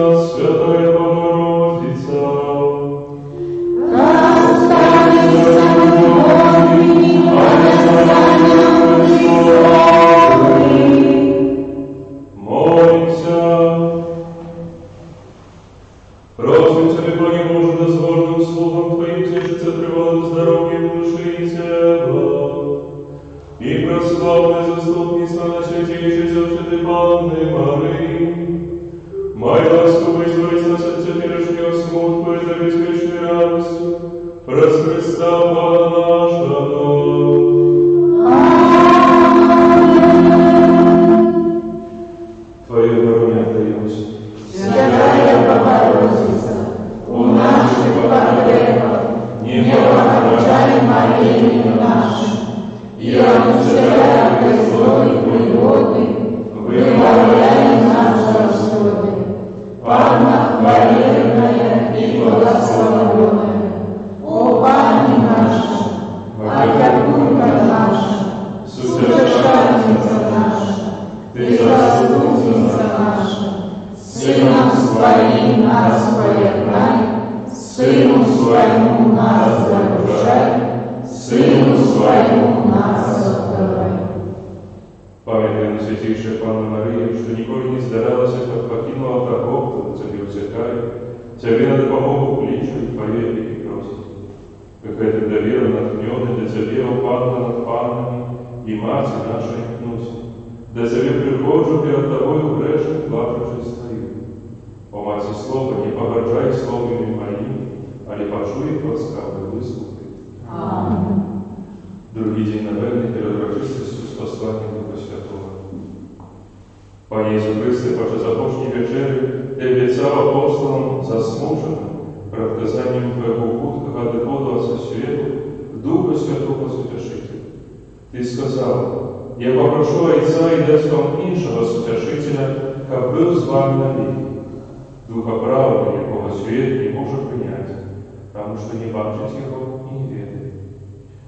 нас, Святая Богородица. Молимся. Просим Тебя, благи Боже, дозвольным слугам Твоим тешиться тревогам здоровьем души и тела. И прославной заступница на святейшей Зевшей Панны Марии, моя ласку вызволить нас от теперешнего смутку и за беспечной радостью, прос Христа Бога нашего. Твое обороне отдаемся. Святая Богородица, у наших пороков не помогай молению нашим, и от всякой злой природы вымоляй нас Господи. Панна хваленная и благословенная, о Пане наша, опекунка наша, содержательница наша, Ты заступница наша, Сыном Своим нас поеднай, Сыну Своему нас загружай, Сыну Своему нас отдавай. Памятаем, святейшая Панна Мария, что николи не сдаралась, как покинула врагов, кто Тебе узякает, Тебе на допомогу кличу и Твоей опеки просит. Какая Ты доверена, натхненная, для Тебе, о Панна над паннами, и Мати нашей носит. Да Тебе приходжу перед Тобою грешных, плачущих стою. О Мати Слова, не погоржай словами моими, али почуй их ласкавый выслухай. Аминь. Другий день наверное перед урочистостью с посланием Духа Святого. Пане Ісу Христе, паче започні вечері, Ти обіцяв апостолам засмученим перед казанням Твоего худкого доходу со світу Духа Святого Сутешителя. Ти сказав: я попрошу Отця і дасть вам іншого Сутешителя, как был с вами навеки. Духа правого, якого світ не може прийняти, тому що не бачить його і не ведає.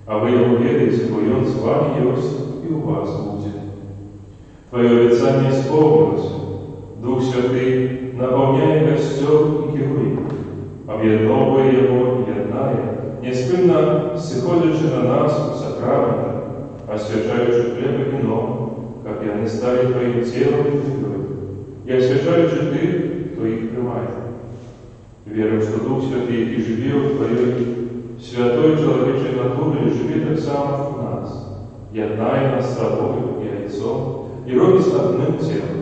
А вы его ведаете, бо он с вами есть и у вас будет. Твое обещание исполнилось. Дух Святый, наполняя костер и кивы, объединовывая его и одная, неспынно сходячи на нас в сакраментах, освящаючи хлеб и вино, как и они стали Твоим телом и кровью, и освящаючи Ты, кто их принимает. Верим, что Дух Святый и живет в Твоей святой человечей натуре живет так само в нас, єднає нас с Тобою и Отцом, и робить одним телом.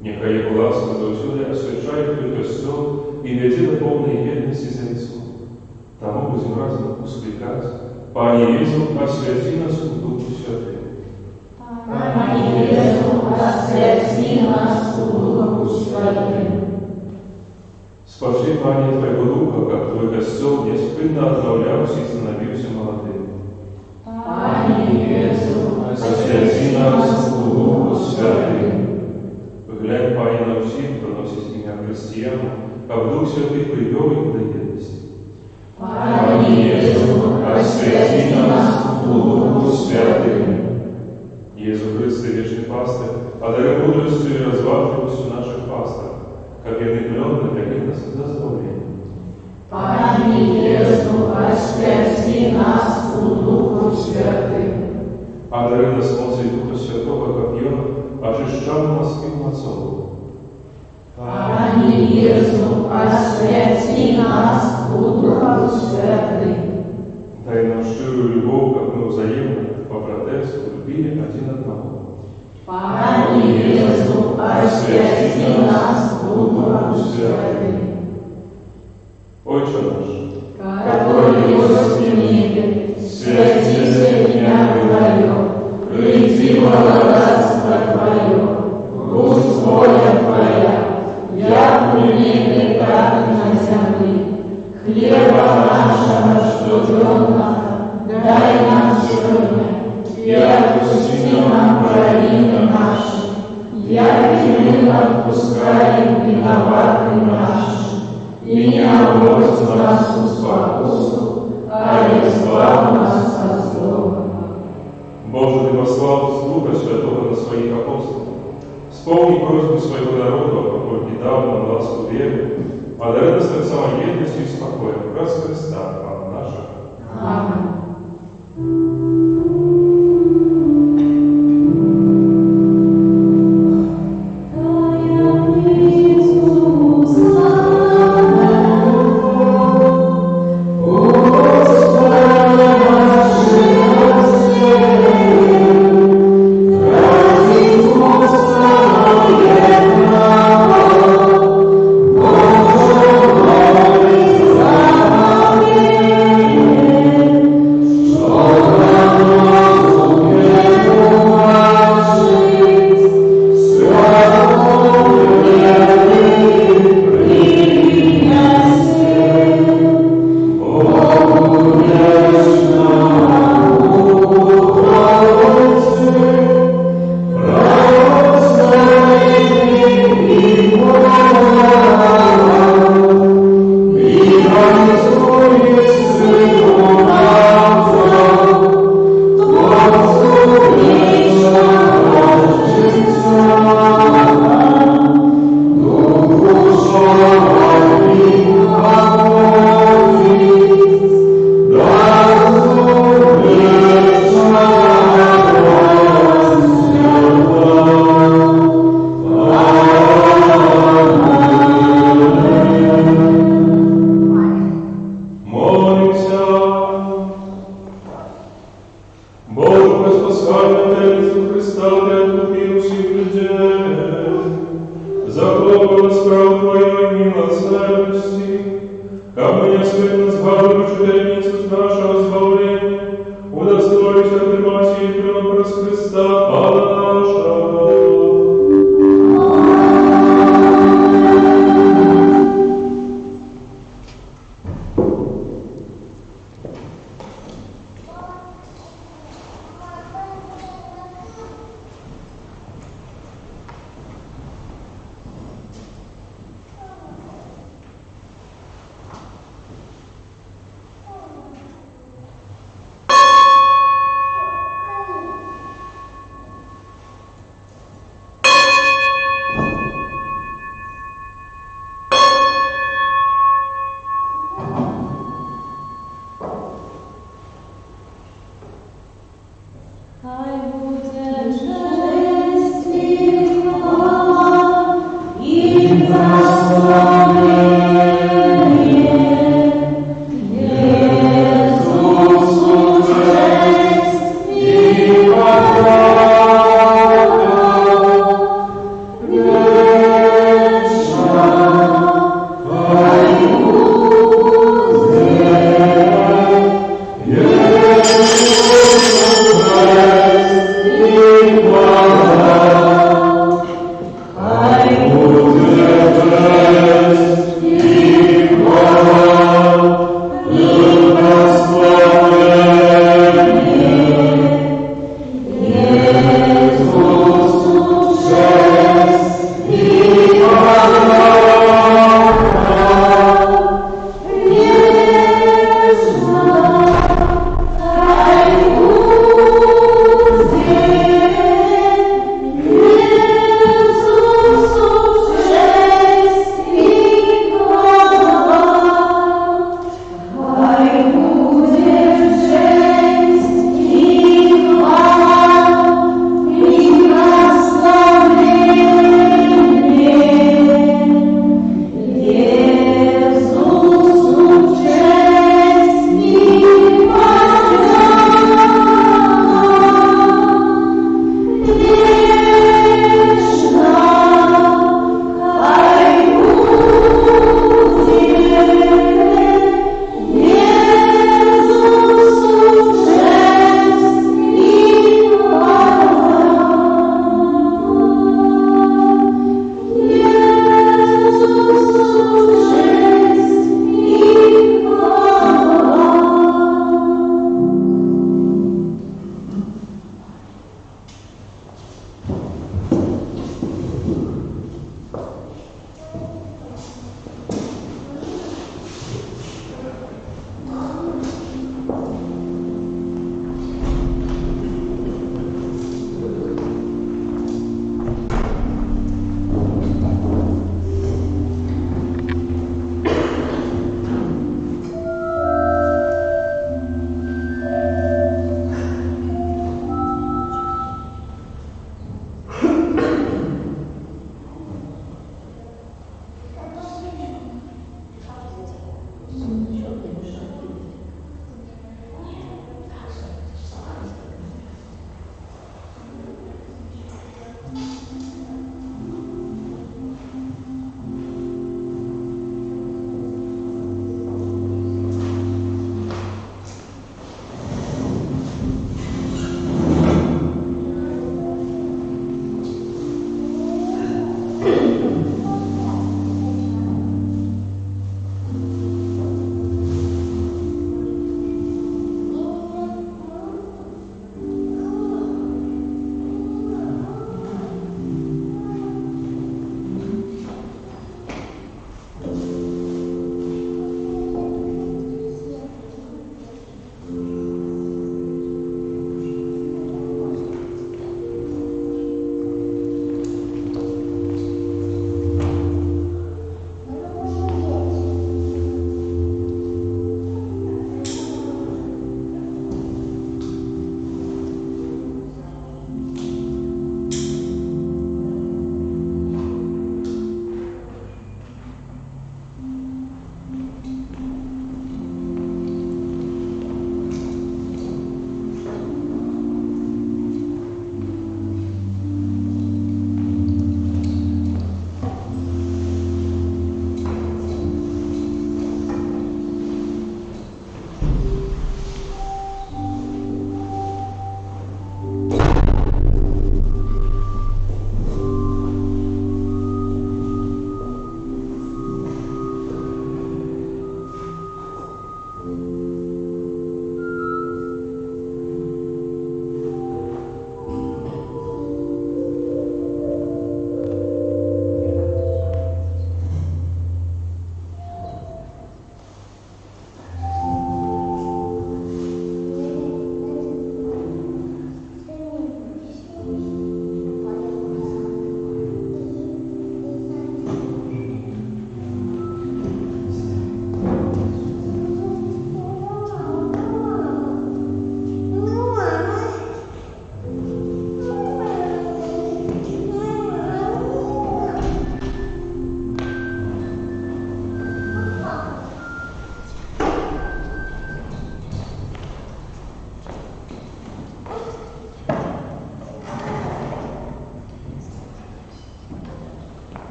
Нехай Его ласка завсюди освящает Твой костел и ведет до полной едности с Отцом. Тому будем разом ускликать: Пане Иисус, освяти нас в Духу Святым. Пане Иисус, освяти нас в Духу Святым. Спаси, Пане, Твоего Духа, как Твой костел неспынно обновлялся и становился молодым. Пане Иисус, освяти нас в Духу Святым. Глянь, Пане, на всех, кто носит имя христианам, как Дух Святый привел их до едности. Пане Иисус, освяти нас в Духу Святым. Иисус Христос, вечный пастырь, одари мудростью и разважливостью наших пасторов, как и наделенный для них нас дозволение. Пане Иисус, освяти нас в Духу Святым. Одари нас мощью Духа Святого, как Йона, очищал нас и мацову. Пане Иисус, освяти нас в Духу Святым. Дай нам щирую любовь, как мы взаимно, по-братерски любили один одного. Пане Иисус, освяти нас в Духу Святым. Отче наш, который есть в небе, святится имя Твое, приди благодатство Твое, пусть воля Твоя, як в небе, так и на земле. Хлеба нашего ежедневного дай нам сегодня, и отпусти нам провины наши, як и мы отпускаем виноватым нашим. И не обводь нас в спокусу, а избавь нас от злого. Боже, Ты послал Духа Святого на Своих апостолов, Вспомни просьбу своего народа, который дал нам ласку веры, одари нас так самоедностью и спокоем, раз Христа, Пана нашего. Аминь.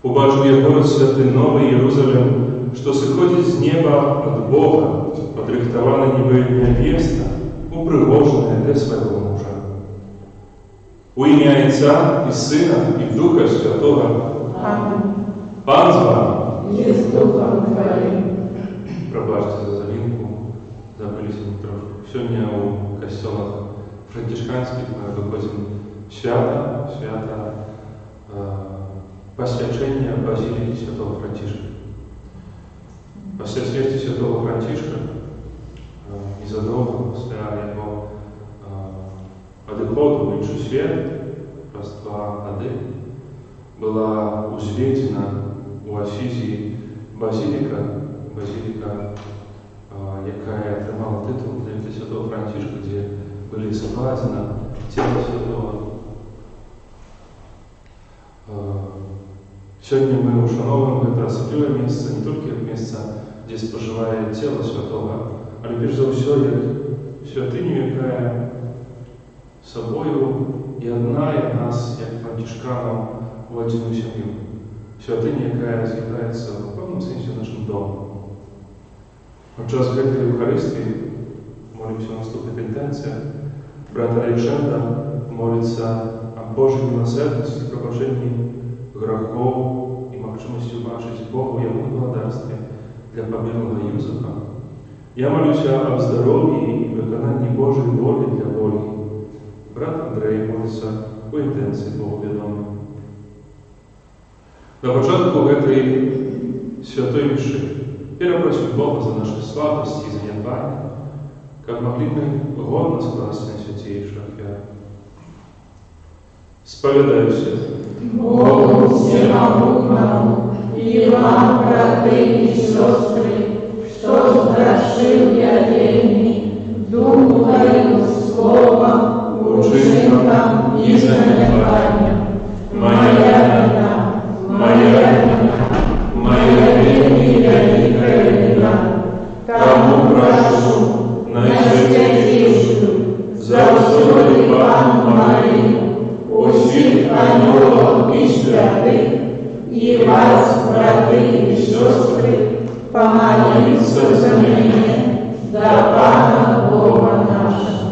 Убачив я город святий Новий Єрусалим, що сиходить з неба від Бога, подрихтована ніби невеста, упригожена для свого мужа. У ім'я Отця і Сина, і Духа Святого. Аминь. Пан з вами. И с Духом Твоим. Пробачте за замінку, забилися ми трошки. Сьогодні у костьолах францисканських ми виходимо свята посвячення Базилики Святого Францишка. Після смерті Святого Францишка, незадовго після його відходу в інший світ, раз 2 годи, була узведена у Афізі базиліка, яка отримала титул для Святого Францишка, де були закладені тіло Святого. Сьогодні ми ушановуємо це особливе місце, не тільки як місце, де споживає тіло Святого, але перш за все як святиню, яка собою єднає нас, як францишканів, в одну сім'ю. Святиня, яка з'являється в певному сенсі нашим домом. Під час цієї Євхаристії молимося наступна інтенція. Брат Олександр молиться о Божій милосердності, пробаченні грехов і можливості бачити Богу як благодарстві для померлого Юзефа. Я молюся о здоров'ї і виконанні Божої волі для волі. Брат Андрей молиться у інтенції Богу відомої. На початку этой святой миши перепросим Бога за наши слабости и занятания, как могли мы годно скласться на святейшую оферу. Споведаюся Богу всемогутному и вам, браты и сестры, что сгрешил я вельми, думою, словом, учинком и занятанием. Моя вельми великая вина. Тому прошу на святейшую, за устой Пану Марию, усих ангелов и святых, и вас, браты и сестры, помолиться за меня, до Пана Бога нашего.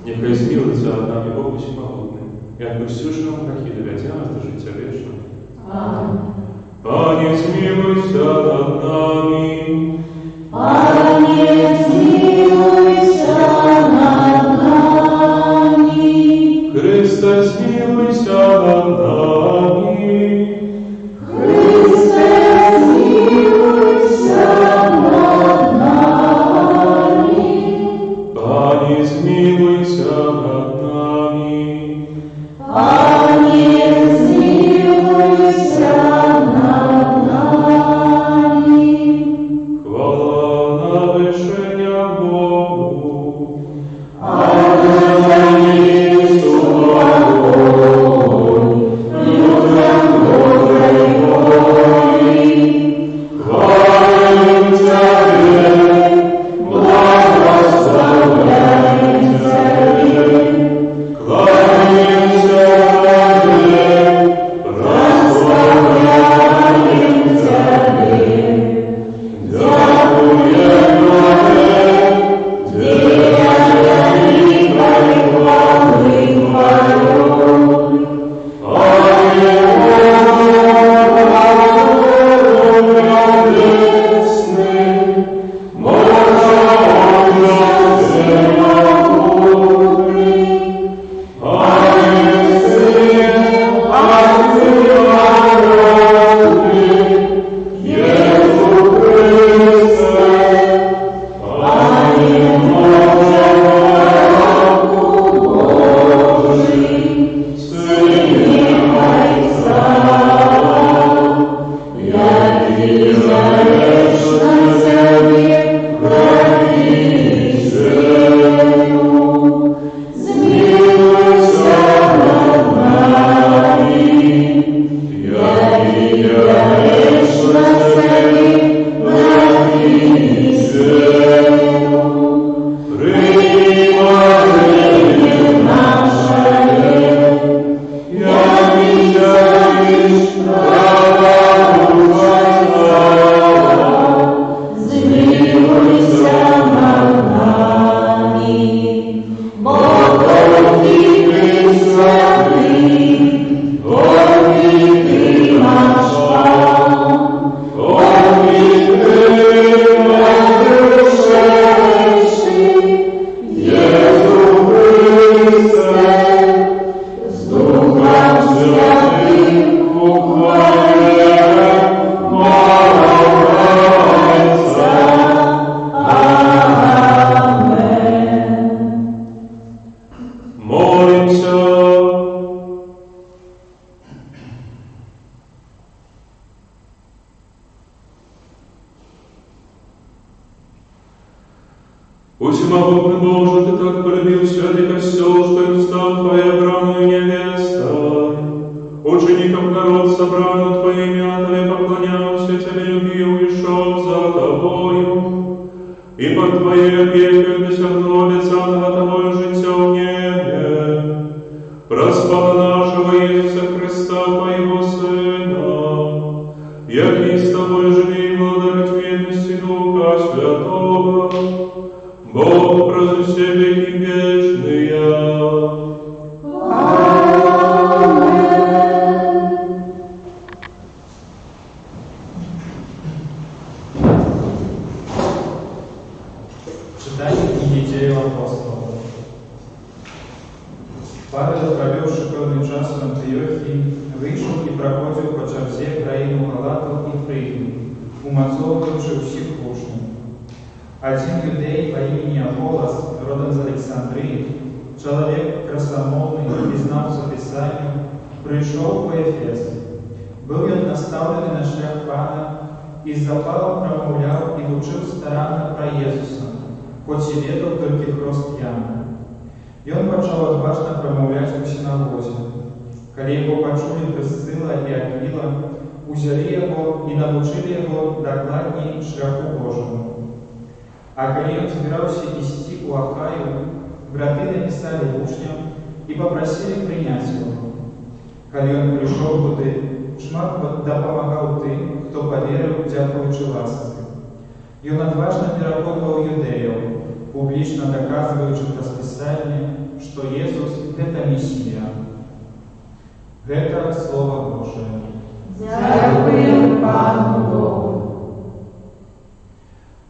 нехай змилується над нами Бог всемогутний, як би всюшному грехи доведя нас до життя вічного. Аминь. Пане, змилуйся над нами. Пане, змилуйся над нами. Христе, змилуйся над нами. Христе, змилуйся над нами. Пане, змилуйся над нами. Пане, змилуйся над нами. Хвала на вишення Богу. Ангели слава Богу, людям Божої волі. Хвалим Тебе, благословляем Тебе. Кланяємося Всемогутный Боже, Ты так полюбил святый костел, что им стал Твоя бранную невестой. Учеников народ собран Твоими ангелами поклонялся Тебе, любил и шел за Тобою. И под Твоей опекой досягнуло обещанного Тобою життя в небе. Проспала нашего Иисуса Христа, Твоего Сына, який с Тобой живи и благодарить верности Духа Святого, Бог прозу все веки вечные. Читание книги Деяний апостолов. Павел, провівши певний час в Антиохії, вийшов і проходив по черзі країну Галатів і Фригію, умацовуючи всіх учнів. Один юдей по имени Аполлос, родом из Александрии, человек красомовный и знался Писанию, пришел в Ефес. Был он наставлен на шлях Пана и с запалом промовлял и учил старанно про Иисуса, хоть и ведал только хрост ямы. И он почал отважно промовлять у синагозе. Коли его почули Присцилла и Аквила, узяли его и научили его докладней шляху Божьему. А коли он собирался идти у Ахаю, браты написали учням и попросили принять его. Коли он пришел туда, шмат допомагал тем, кто поверил, дякуючи ласке. И он отважно переходил Юдею, публично доказываючи по Писанию, что Иисус – это Мессия. Это Слово Божие. Дякуємо Пану Богу.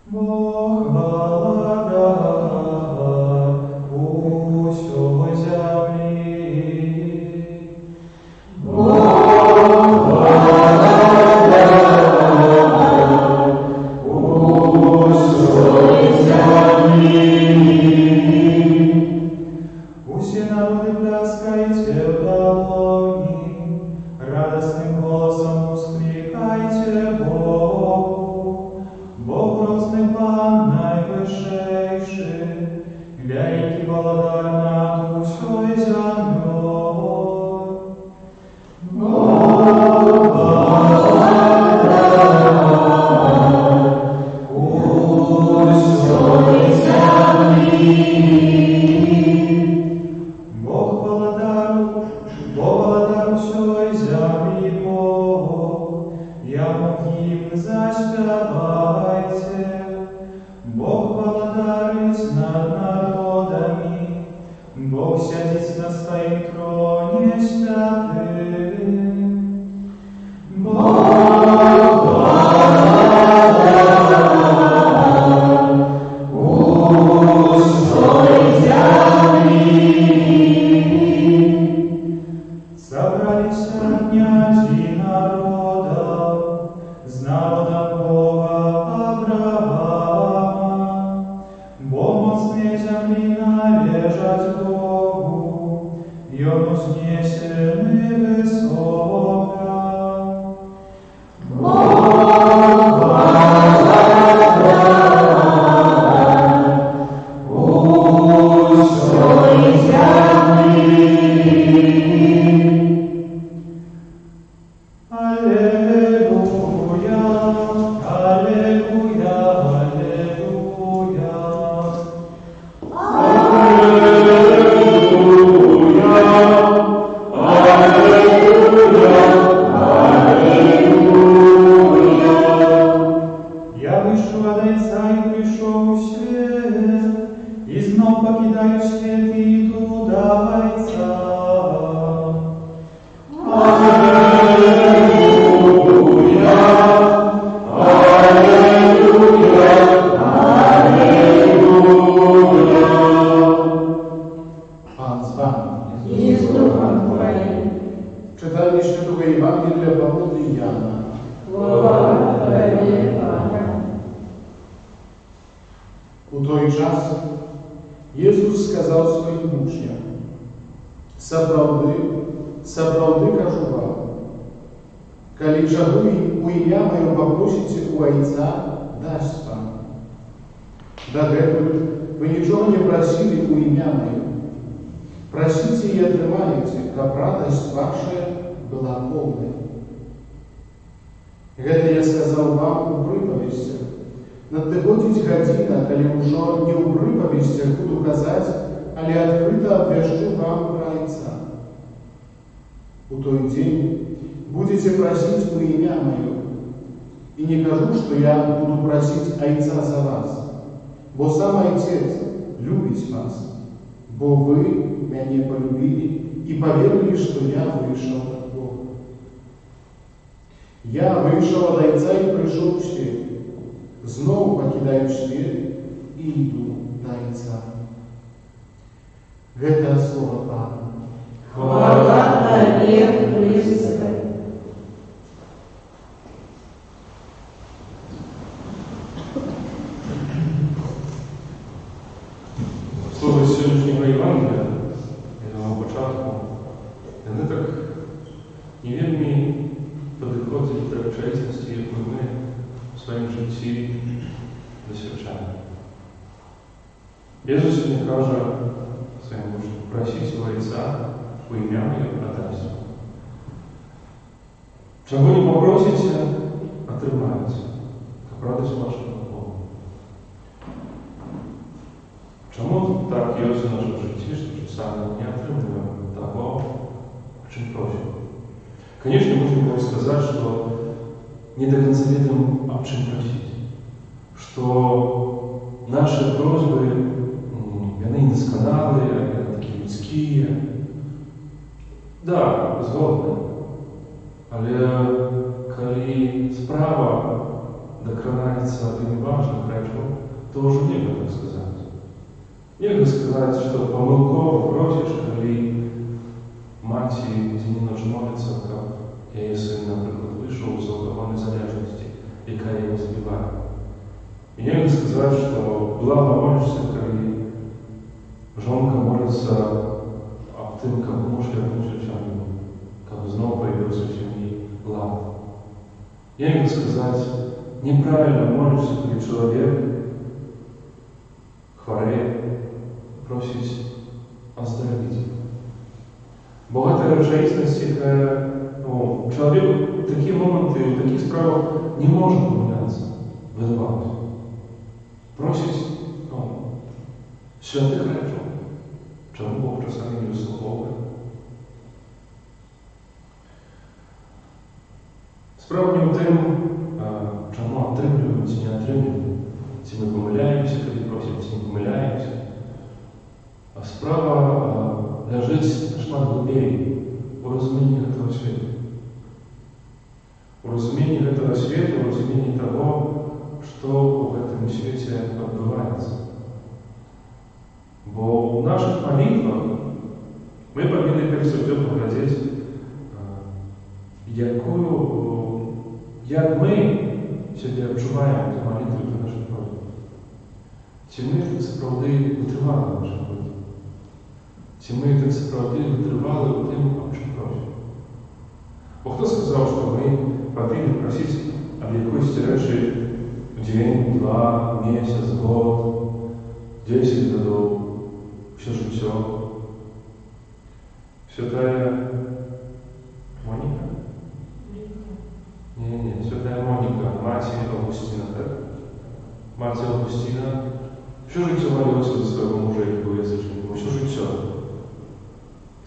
Бог благодать усьому землі. Бог благодать усьому землі. Усі народи пляскайте в долоні, радостним голосом ускликайте Богу. Бог грозний Пан найвищейший, великий володар над усьою землею. Бог благодать усьому землі. Бог володар усьої землі Бог, яму гімн заспівайте. Бог володарить над народами, Бог сядет на своем троне святым. Бог благодать усьому землі. Собрались княжі народа, з народом Бога Авраама, бо моцні землі належать Богу, йому знесені високо. Бог благодать усьому землі. Аллилуйя, аллилуйя, аллилуйя. Я вышел от Отца и пришел в свет, и знов покидаю свет и иду до Отца. Пан з вами. І з Духом Твоїм. Читання Святого Євангелія Павла і Яна. Слава Тобі, Пане. У той час Єсус сказав своїм учням: «Сапраўды кажу вам, калі чаго у ім'я Маё попросіце у Айца, дасць вам. Дагэтуль вы Вы ничего не просили у имя Мое. Просите и отрываете, как радость ваша была полная. Это я сказал вам у приповестях. Надходить година, коли уже не у приповестях буду казать, али открыто обвяжу вам про Отца. У той день будете просить у имя Мое. И не кажу, что я буду просить Отца за вас, бо сам Отец любит вас, бо вы меня полюбили и поверили, что я вышел от Бога. Я вышел от Отца и пришел в свет. Снова покидаю свет и иду до Отца. Это слово Пана. Хвала Тебе, Христе. Слово сьогоднішнього Євангелія, на початку, вони так не вельми підходять до речесності, яку ми в своєму житті досягчаємо. Ісус сьогодні каже своїм учням: просіть у Отця у ім'я Моє подасть. Чого не попросите, отримаєте, як радость ваша Бога. Чому так є в нашому житті, що саме не отримуємо того, о чим просимо? Конечно, можно сказать, что не до конца ведом, о чем просить. Что наши просьбы, они недосконалые, они такие людские. Да, згодны. Але коли справа докранається до неважних речей, то вже нельзя так сказати. Нельзя сказать, что помилково просишь, коли мать день-ночь молится, как я сын, например, вышел из алкогольной залежности, яка его збиває. І нельзя сказать, что благо молишься, коли жонка молится об тем, как муж вернется в семью, как снова появился в семье лад. Нельзя сказать, неправильно молишься, коли человек хвореет, просить оздоровить. Багато речейності, чоловік в такі моменти, в таких справах не може помилятися, видавати. Просить святих речей, чому Бог часами не вислуховує. Справа не в тим, чому отримуємо, чи не отримуємо, чи ми помиляємося, коли просимо, чи не помиляємося. А справа лежить шмат глибей у розумінні этого світу. У розумінні этого світу, у розумінні того, що в этом світі відбувається. Бо в наших молитвах ми повинні перед собою поглядіти, як ми себе відчуваємо до молитви до наших просьб. Чи ми справді витривали наші молитви? Чи ми так справді витривали у тим, о чим просимо? Бо хто сказав, що ми повинні просити об якоїсь речі день, два, місяць, год, 10 годов, все життя? Святая Моника? Не, Святая Моника, мать Августина, так? Мать Августина все життя молилася за своего мужа, який був язичником, все життя.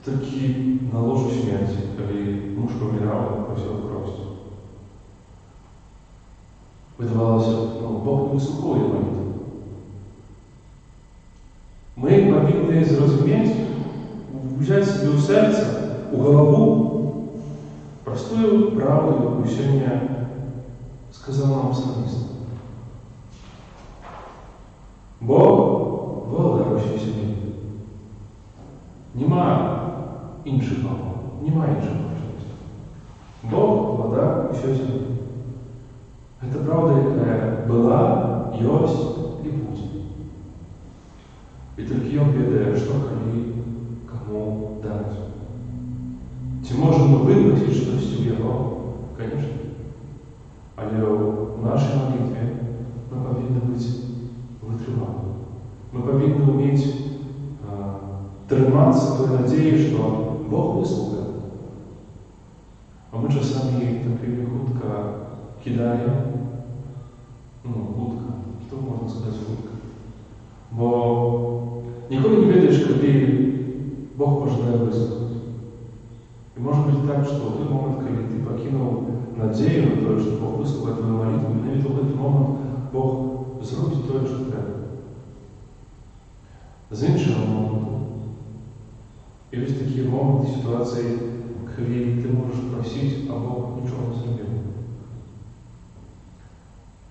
Тільки на ложу смерті, коли муж помирав, просив просить. Видавалося, Бог не вислуховує молитву. Ми повинні зрозуміти, взяти собі у серце, у голову простую правду, яку сьогодні сказав нам псалміст. Бог володаруючий собі. Нема інших Богов, немає інших можливостей. Бог владар усього землі. Це правда, яка була, єсть і буде. І тільки Він ведає, що коли кому дати. Чи можемо виплатити щось у Його? Звісно. Але в нашій молитві ми повинні бути витривалими. Мы повинны уметь трыматься той надеи, что Бог выслухает. А мы часами так вельми хутка кидаем, хутка, что можно сказать хутка? Бо ніколи не ведаешь, коли Бог пожелает выслухать. И может быть так, что в тот момент, когда ты покинул надею на то, что Бог выслухает твою молитву, именно в этот момент Бог зробить то, что треба. З іншого моменту, і ось такі моменти, ситуації, коли ти можеш просити, а Бог нічого не зробив.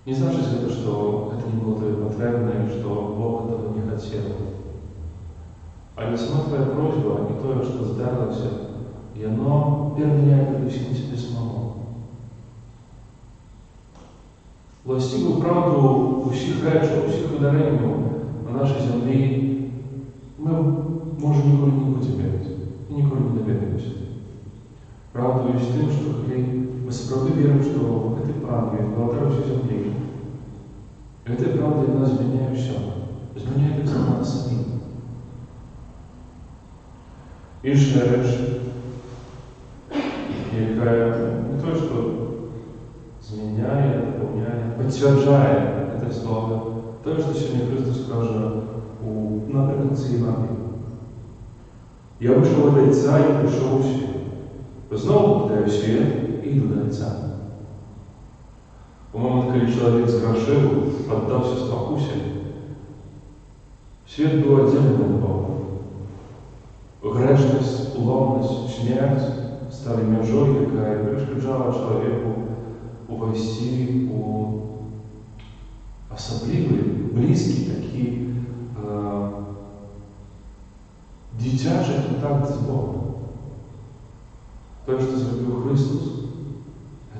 Не значит это, что это не было твое потребное, и что Бог этого не хотел. А не сама твоя просьба, и то, что сдалось, и оно переменяет перед всем тебе самому. Властивую правду усіх речей, усіх ударень на нашій землі ми, може, ніколи не будемо вірити, і ніколи не довіримося. Правду є тим, що коли ми справді віримо, що в этой правді володарю всю землі, и этой правде нас зміняє все, зміняє так само нас самі. Інша реч, яка не то, що зміняє, доповняє, підтверджує це слово, то, що сьогодні Христос каже наприкінці Євангелія. Я вийшов від Отця і прийшов у світ. Знову покидаю світ і йду до Отця. У момент, коли чоловік згрішив, віддався спокусі, світ був відділений від Бога. Грешність, уломність, смерть стали межою, яка перешкоджала чоловіку увійти у особливий, близький такий дитячий контакт з Богом. То, що зробив Христос,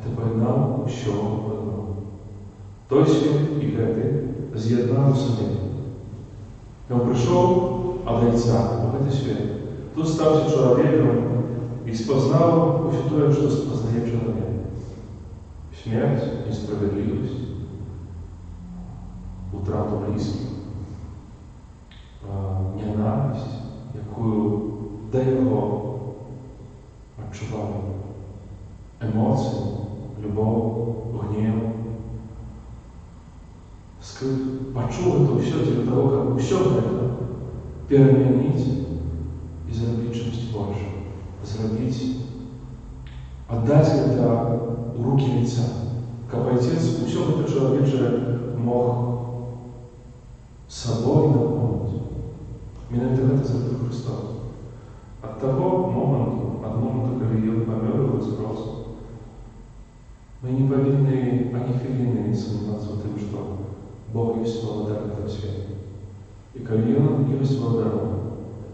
це поєднав усе в одному. Той світ і гети з'єднав у собі. Він прийшов від Отця в цей світ. Тут стався чоловіком і спознав усе те, що спознає чоловік. Смерть, несправедливість, утрату близьких, ненависть, яку до його відчували. Емоції, любов, гнів. Почув это все для того, как все это переменить и заработать чуть больше. Заработать, отдать это в руки Отца. Как Отец все это человече мог собой наполнить. Именно это заработал Христос. От того момента, когда Он помер и воскрес, мы не повинны, а не повинны заниматься тем, что Бог есть володар этого света. И когда Он есть володаром,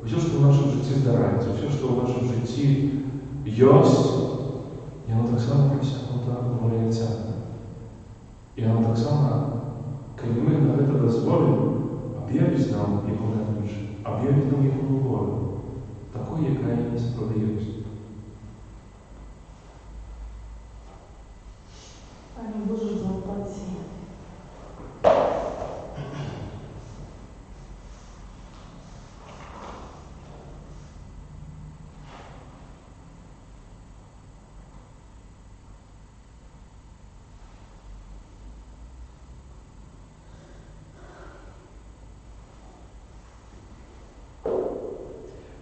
все, что в нашем житті здарається, все, що в нашем житті есть, і воно так само присягнуто в волі Отця. І воно так само, коли ми на це дозволимо, об'явить нам Його неміч, об'явить нам Його волю, такою, яка є справедливість. Пане Боже, заплати.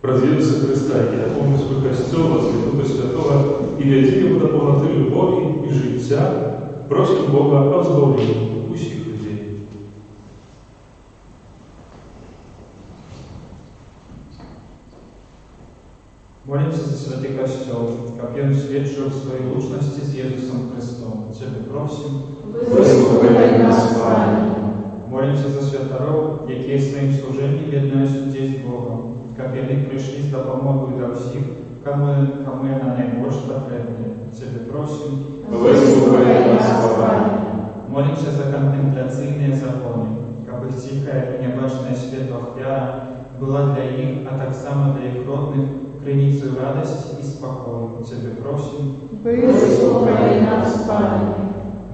Ради Иисуса Христа, я помню свой костел, Святого Святого, и веди его до полноты любові і життя, просим Бога о збавленні усіх людей. Молимся за Святый Костел, как Он свідчив в своей лучности с Иисусом Христом. Тебе просим. Вислухай нас, Пане. Молимся за святаров, які своїм служенням єднаються здесь з Богом, как вони прийшли з допомогою до всіх, кому вона найбільш потрібна. Тебе просим. Вислухай нас, Пане. Молимся за контемпляційні закони, как их тихая и небачная світлах вяра была для них, а так само для их родных, криницею радости и спокою. Тебе просим. Вислухай нас, Пане.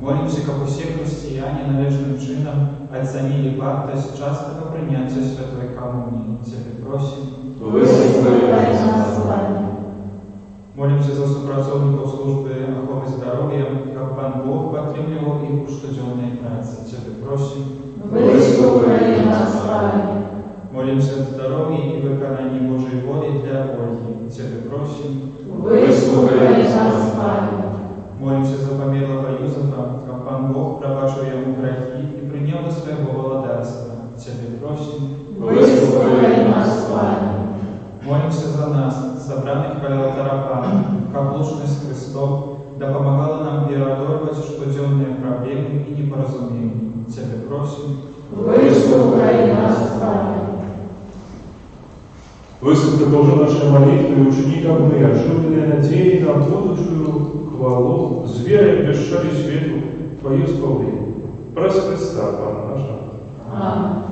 Молимся, как все христиане належным чином оценили вартость частого принятия Святой Коммунии. Тебе просим. Выслухай нас, Пане. Молимся за супрацовников службы охоты здоровья, как Пан Бог подтримливал их у штоденной працы. Тебе просим. Выслухай нас, Пане. Молимся о здоровье и выконании Божьей воли для Ольги. Тебе просим. Выслухай нас, Пане. Молимся за померлого Юзефа, как Пан Бог пробачил ему грехи и принял до своего володарства. Тебе просим. Выслухай нас, Пане. Молимся за нас, собранных по алтарапану, как лучность Христов, да помогала нам переодолевать штоденные проблемы и непоразумения. Тебе просим. Выслухай нас, Пане. Выслухай, Боже, наши молитвы, и учини, как мы, оживленные надеей на будущую хвалу, с верой обещали свету Твое исполнение. Прос Христа, Пана наша. Аминь.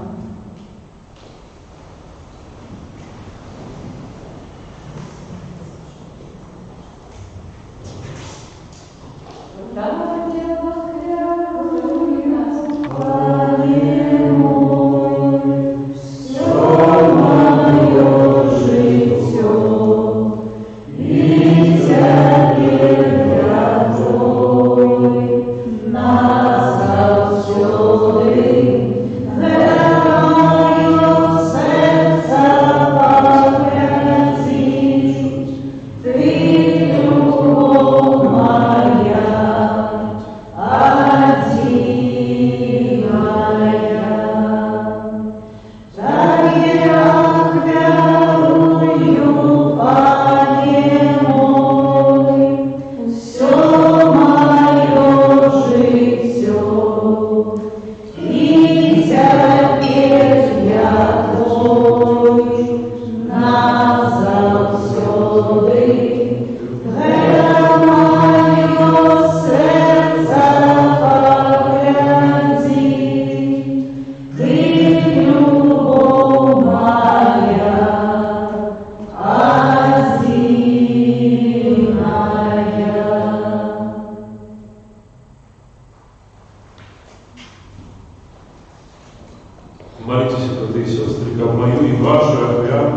Молитесь, братья и сестры, как мою и вашу отряд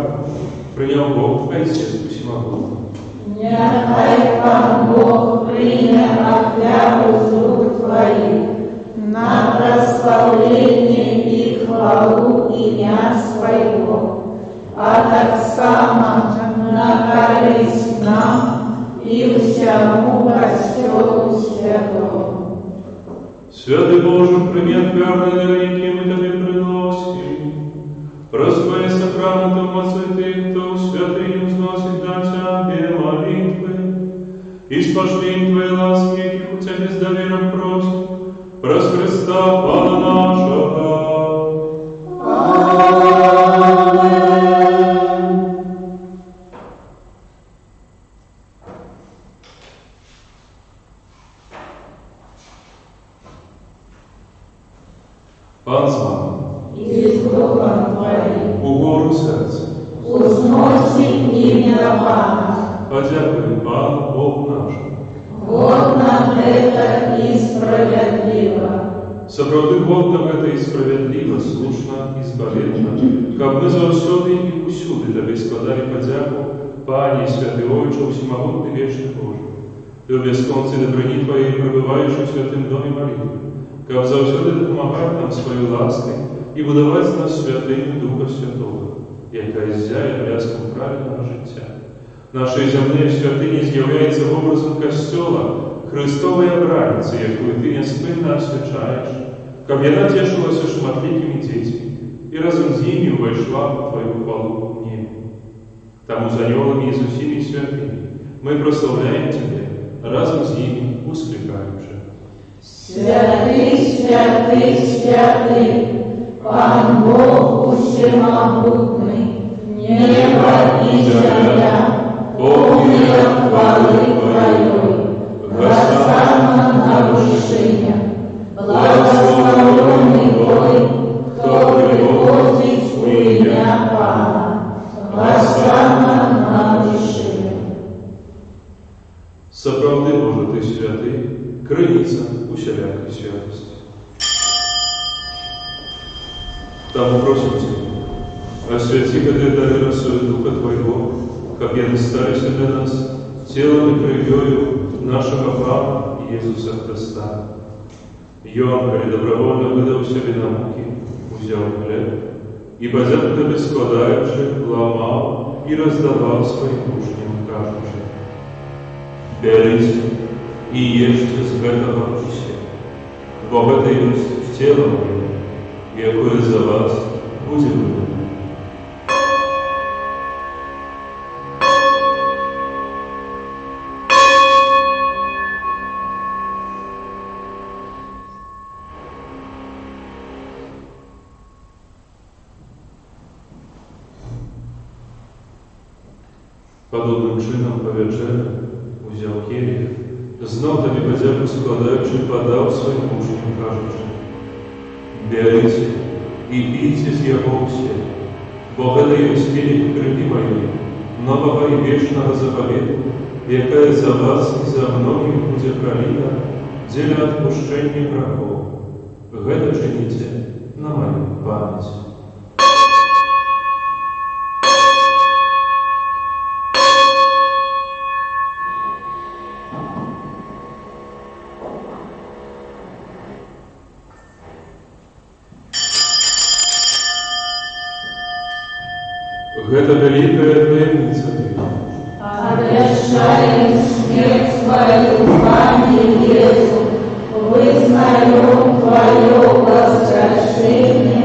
принял Бог, Отец Всемогущий. Нехай Пан Бог принял отряд из рук Твоих на прославление и хвалу имя Своего, а так само на корысть нам и всему костелу святому. Святый Боже, примет верные дарники мы Тебе приносим. Просвои сокровенным от святых, кто в святыню взносит на Тебе молитвы. И спошли Твои ласки, их у Тебя с доверием просим, прос Христа Пана нашего. Пан з вами. И с Духом Твоим Угору серця. узносим имя Пана. Подякуємо Пану Богу нашому. Годно это и справедливо. Сапраўды годна гэта і справядліва, слушна і збаведна, каб мы заўсёды і ўсюды Табе складалі падзяку, Пане, святы Ойче, усемагутны вечны Божы. Ты ў бясконцы дабрыні Твоей пребываеш у святым доме молитвы, каб заўсёды дапамагаць нам сваёй ласкай і будаваць нас святыню Духа Святого, якая ззяе бляскам правільнага жыцця. Нашай зямнай святыні з'яўляецца вобразам Касцёла, Христовой обраницы, якую Ты няспынна асвячаеш, каб яна цешылася шматлікімі дзецьмі і разам з імі ўвайшла ў Тваю хвалу ў небе. Таму з анёламі і з усімі святымі мы прославляем Тебе, разам з імі усклікаючы. Святый, святый, святый, Пан Бог всемогутный, небо и земля, полные хвалы Твоей. Госанна на вершине, благословенный Той, кто приходит у имя Пана. Госанна на вершине. Сапраўды, Боже, Ты святы, крыніца усялякай святости. Тому просим Тебя, освяти этой дары росою Духа Твоего, как яны старися для нас телом и кровью нашего Пана Иисуса Христа. И Он, коли добровольно выдал себе на муки, взял хлеб, и, подяв к Тебе складаючи, ломал и раздавал своим учням, кажучи: «Берите и ешьте с этого все, бо это есть тело Мое, якое за вас будет выдано». Подобным чином по вечері узяв келих, знов тоді подяку складаючи, подав своїм учням, кажучи: «Берите и пейте с его все, бо это есть келих крови Моей, нового и вечного заповеду, якая за вас и за многих будет пролита для отпущения грехов. Это чините на мою память». Это великая таинница Твоя. Обещаем смерть Твою, Пане Иисус, вызнаем Твое воскрешение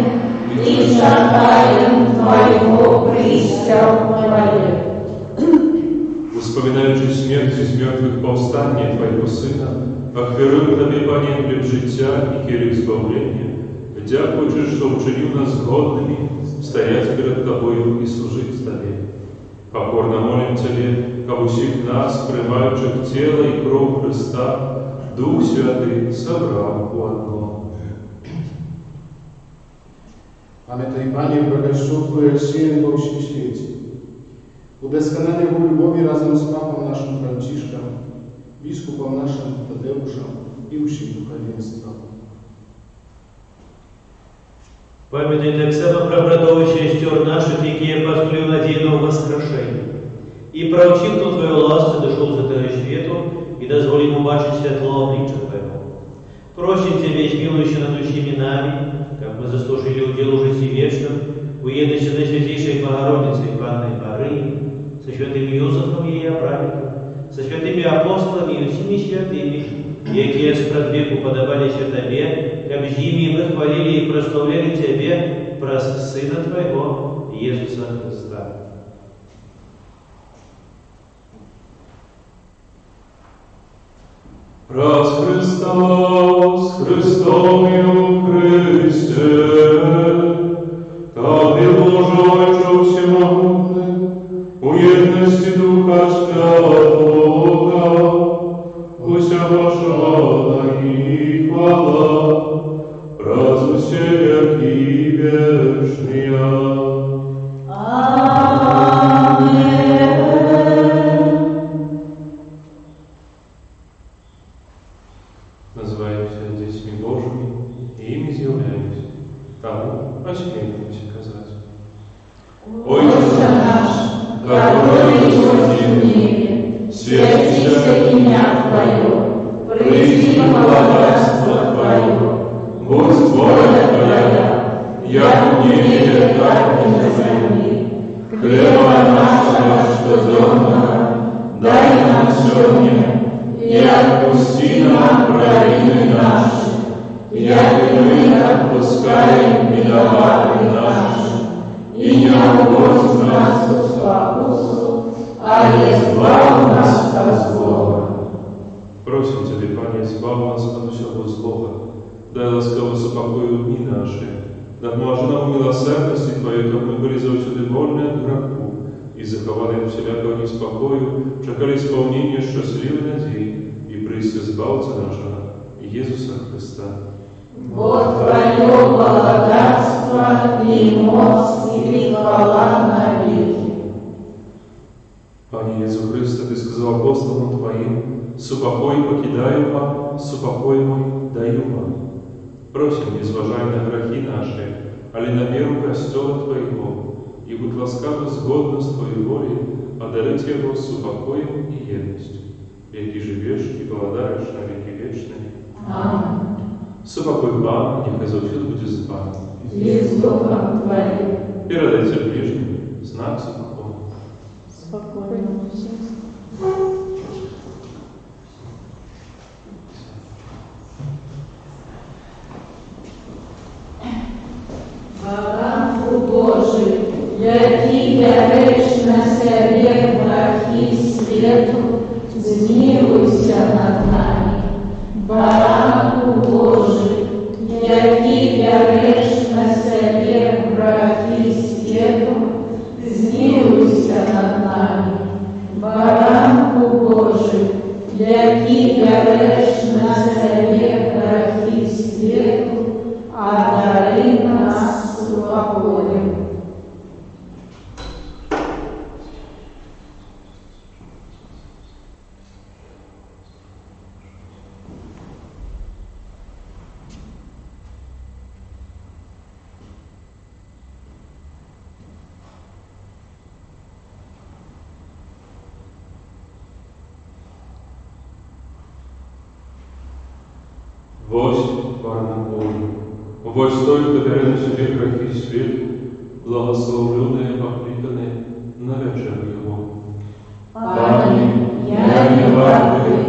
и шагаем Твоего прища Твое. Вспоминаючи смерть из мертвых повстания Твоего Сына, ахверуем Тебе, Пане, хлеб життя и келих збавлення, дякуючи, що вчинив нас годными стоять перед Тобою и служить Тебе. Покорно молим Тебе, как усих нас, приймаючих тело и кров Христа, Дух Святый собрал у одно. Pamiętaj, Panie, błogosław Twoje siły po всем świecie. Udoskonalaj w любові razem z Papą naszym Franciszkiem, biskupem naszym Tadeuszem i усім духовенством. Памятай так само про братов и сестер наших, которые пасли в надейном воскрешении. И проучив ту Твою ласку, дошел за Твою свету, и дозволил ему бачить светло обличия Твоего. Просим Тебя, весь милующий над всеми нами, как мы заслужили удел жития вечным, уедности на Святейшей Богородице и Панной Марии, со святым Иосифом и праведником, со святыми апостолами и всеми святыми, якие спред веку подавались Тебе, как жими мы хвалили и прославляли Тебе, праз Сына Твоего, Иисуса Христа. Праз Христос, Христом и у Христе, Тебе Божий всемогутный, у едности Духа Святого, Уся ваша и хвала, разу все веки вечные. Аминь. Называемся детьми Божьими и ими изъявляемся. Тому осмеливаемся сказать: Отче наш, который живешь в небе, святится имя Твое, приди благодатство Твое, будь воля Твоя, як в небе, так и на земле. Хлеба нашего ежедневного дай нам сегодня, и отпусти нам провины наши, як и мы отпускаем виноватым нашим, и не вводь нас в спокусу, а избавь нас от злого. Просим Тебя, Пане, избавь нас от всего злого, дай ласково сопокою дни наши, да поможи нам милосердности Твоей, как мы были завсюди вольны от греху, и заховали всякого неспокою, чекали исполнения счастливой надеи и прийти избавца нашего, Иисуса Христа. Вот Твое благодатство и мощь и хвала на веки. Пане Иисус Христе, Ты сказал апостолам Твоим: «Супокой покидаю вам, супокой мой даю вам». Просим, не зважай на грехи наши, али на меру костела Твоего, и будь ласкаво сгодно с Твоей волей одарить его с упокоем и едностью, яки живешь и владаешь на веки вечные. Аминь. Супокой Пана, нехай завсюду будет с Вами. И с Духом Твоим. Передайте ближним знак супокоя. Спокойно всем. Баранку Божий, який береш на себе грехи світу, змилуйся над нами. Баранку Божий, який береш на себе грехи світу, змилуйся над нами. Баранку Божий, який береш на себе грехи світу, одари нас упокоем. Вось Пана Божий, вось той, кто берет на себе грехи свет, благословленные, покликанные на вечер Его. Пане, я не вартый,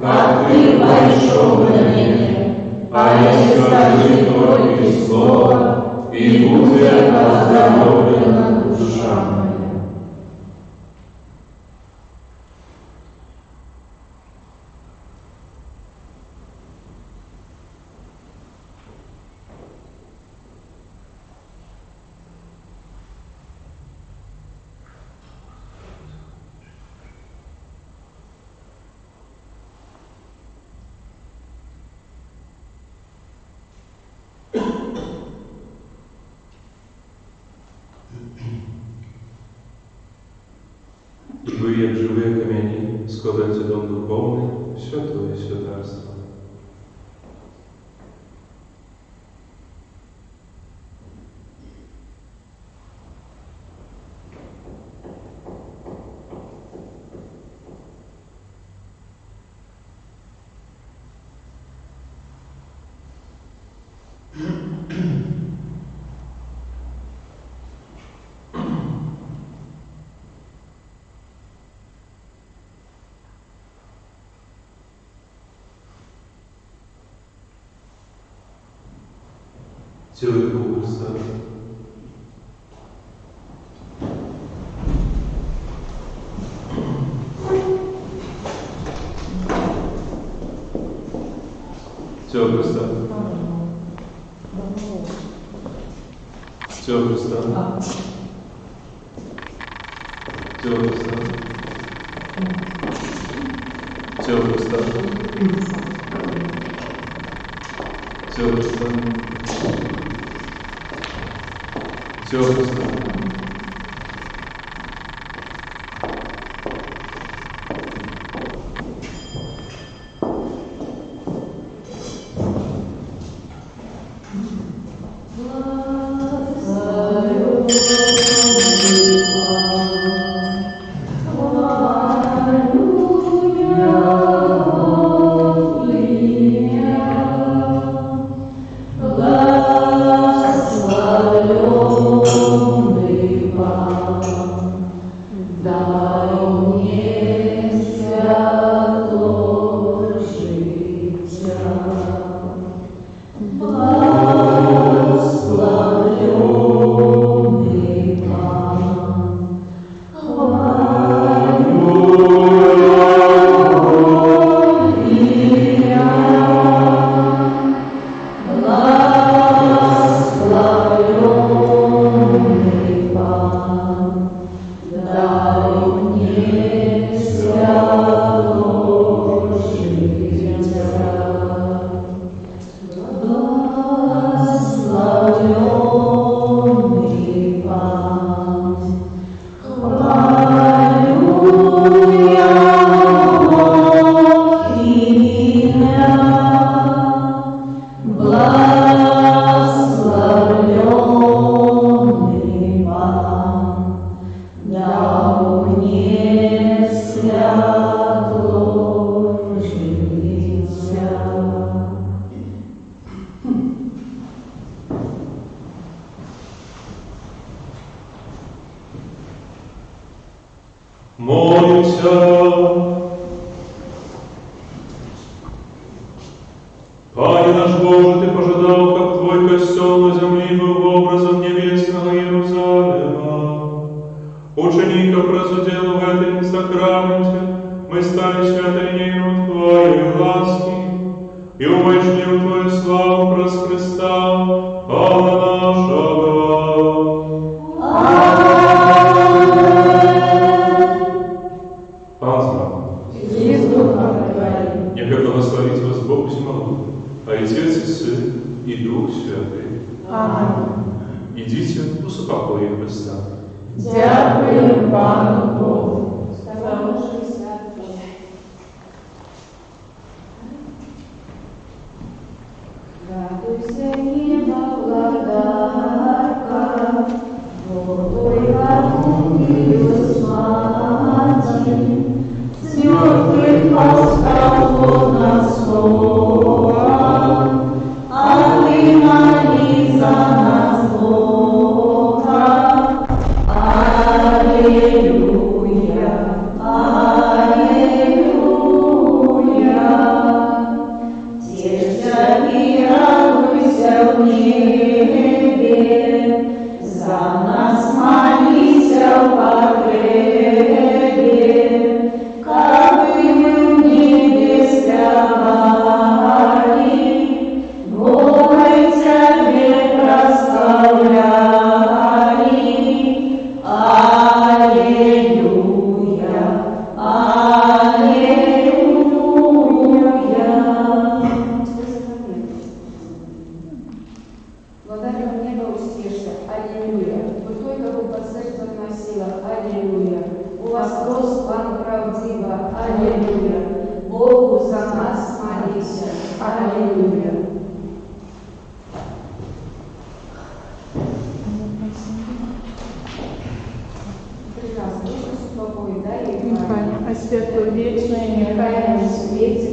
как Ты вошел на меня, а я скажи только слово, и будет поздоровлена душа моя. И вы, як живые камени, складайте дом духовный, святое святарство. Тело Его Христа. Тело Христа. Тело Христа. Тело Христа. Тело Христа. Тело Христа. Тело Христа. Пане наш Боже, Ты пожидал, как Твой костел на земле был образом небесного Иерусалима. Учеников разудел в этом сакраменте, мы стали святынею Твоей ласки, и умочнил Твою славу проз Христа, Пана нашего. Пан с вами. Нехай благословит вас Бог всемогущий, Отец и Сын и Дух Святый. Аминь. Идите у супокоя Христа. Дякуємо Пану Богу. Радуйся, небо, благодарка, водой окупилась Матерь, с мертвых восстал он от слова, а ты моли за нас, Бога. Аллилуйя, аллилуйя. Тешься и радуйся в небе, за нас молися в погребе, как бы мы в небе спрятали, Бога Тебе прославляли. Аллилуйя, аллилуйя. Владарем неба устеше, аллилуйя. Вы только вы под сердцем носила, аллилуйя. У вас рос Пан правдиво, аллилуйя. Богу за нас молися, аллилуйя. Прекрасно, Душу покой, дай и А святой вечное, нехай нам светит.